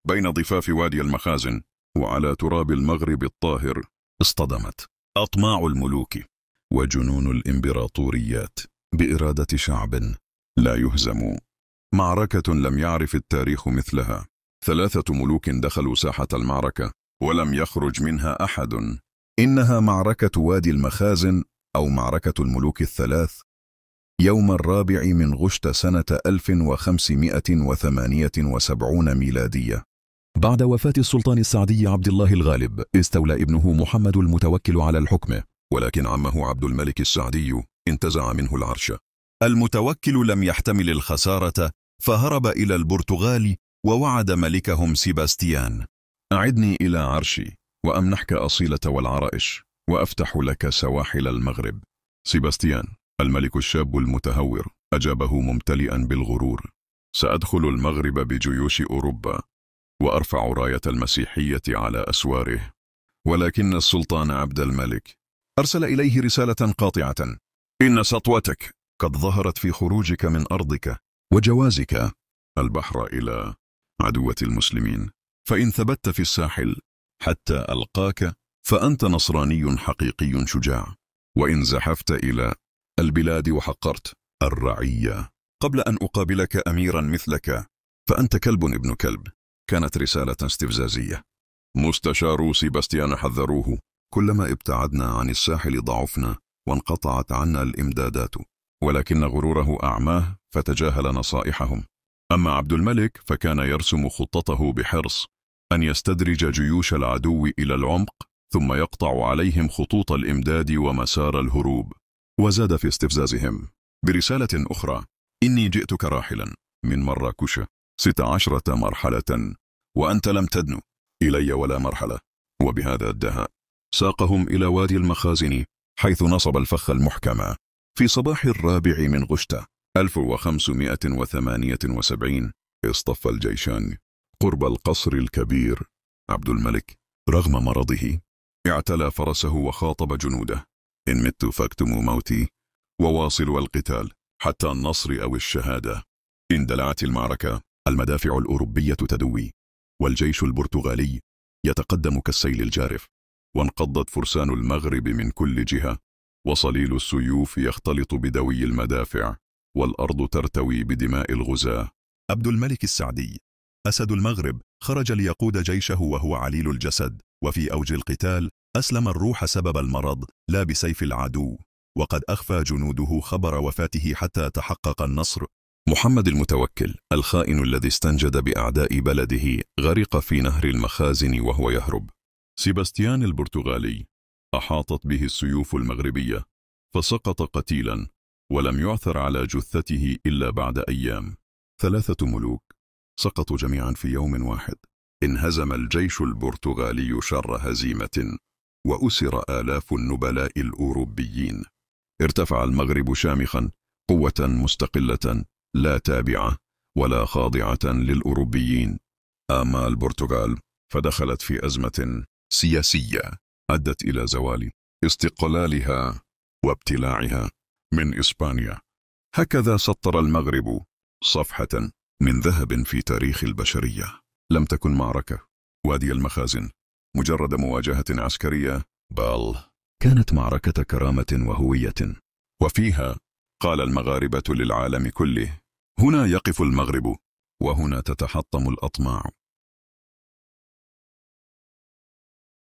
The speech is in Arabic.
بين ضفاف وادي المخازن وعلى تراب المغرب الطاهر اصطدمت أطماع الملوك وجنون الإمبراطوريات بإرادة شعب لا يهزم. معركة لم يعرف التاريخ مثلها. 3 ملوك دخلوا ساحة المعركة ولم يخرج منها أحد. إنها معركة وادي المخازن أو معركة الملوك الثلاث، يوم 4 من غشت سنة 1578 ميلادية. بعد وفاة السلطان السعدي عبد الله الغالب استولى ابنه محمد المتوكل على الحكم، ولكن عمه عبد الملك السعدي انتزع منه العرش. المتوكل لم يحتمل الخسارة فهرب إلى البرتغال ووعد ملكهم سيباستيان: أعدني إلى عرشي وأمنحك أصيلة والعرائش وأفتح لك سواحل المغرب. سيباستيان الملك الشاب المتهور أجابه ممتلئا بالغرور: سأدخل المغرب بجيوش أوروبا وأرفع راية المسيحية على أسواره. ولكن السلطان عبد الملك أرسل إليه رسالة قاطعة: إن سطوتك قد ظهرت في خروجك من أرضك وجوازك البحر إلى عدوة المسلمين، فإن ثبت في الساحل حتى ألقاك فأنت نصراني حقيقي شجاع، وإن زحفت إلى البلاد وحقرت الرعية قبل أن أقابلك أميرا مثلك فأنت كلب ابن كلب. كانت رسالة استفزازية. مستشار سيباستيان حذروه: كلما ابتعدنا عن الساحل ضعفنا وانقطعت عنا الإمدادات، ولكن غروره أعماه فتجاهل نصائحهم. أما عبد الملك فكان يرسم خطته بحرص أن يستدرج جيوش العدو إلى العمق ثم يقطع عليهم خطوط الإمداد ومسار الهروب. وزاد في استفزازهم برسالة أخرى: إني جئتك راحلا من مراكش 16 مرحلة وأنت لم تدن إلي ولا مرحلة. وبهذا الدهاء ساقهم إلى وادي المخازن، حيث نصب الفخ المحكم. في صباح 4 من غشت 1578 اصطف الجيشان قرب القصر الكبير. عبد الملك رغم مرضه اعتلى فرسه وخاطب جنوده: إن مت فاكتموا موتي وواصلوا القتال حتى النصر أو الشهادة. اندلعت المعركة، المدافع الأوروبية تدوي والجيش البرتغالي يتقدم كالسيل الجارف، وانقضت فرسان المغرب من كل جهة، وصليل السيوف يختلط بدوي المدافع، والأرض ترتوي بدماء الغزاة. عبد الملك السعدي أسد المغرب خرج ليقود جيشه وهو عليل الجسد، وفي أوج القتال أسلم الروح سبب المرض لا بسيف العدو، وقد أخفى جنوده خبر وفاته حتى تحقق النصر. محمد المتوكل الخائن الذي استنجد بأعداء بلده غرق في نهر المخازن وهو يهرب. سيباستيان البرتغالي أحاطت به السيوف المغربية فسقط قتيلا، ولم يعثر على جثته إلا بعد أيام. 3 ملوك سقطوا جميعا في يوم واحد. انهزم الجيش البرتغالي شر هزيمة، وأسر آلاف النبلاء الأوروبيين. ارتفع المغرب شامخا، قوة مستقلة لا تابعة ولا خاضعة للأوروبيين. أما البرتغال فدخلت في أزمة سياسية أدت إلى زوال استقلالها وابتلاعها من إسبانيا. هكذا سطر المغرب صفحة من ذهب في تاريخ البشرية. لم تكن معركة وادي المخازن مجرد مواجهة عسكرية، بل كانت معركة كرامة وهوية، وفيها قال المغاربة للعالم كله: هنا يقف المغرب، وهنا تتحطم الأطماع.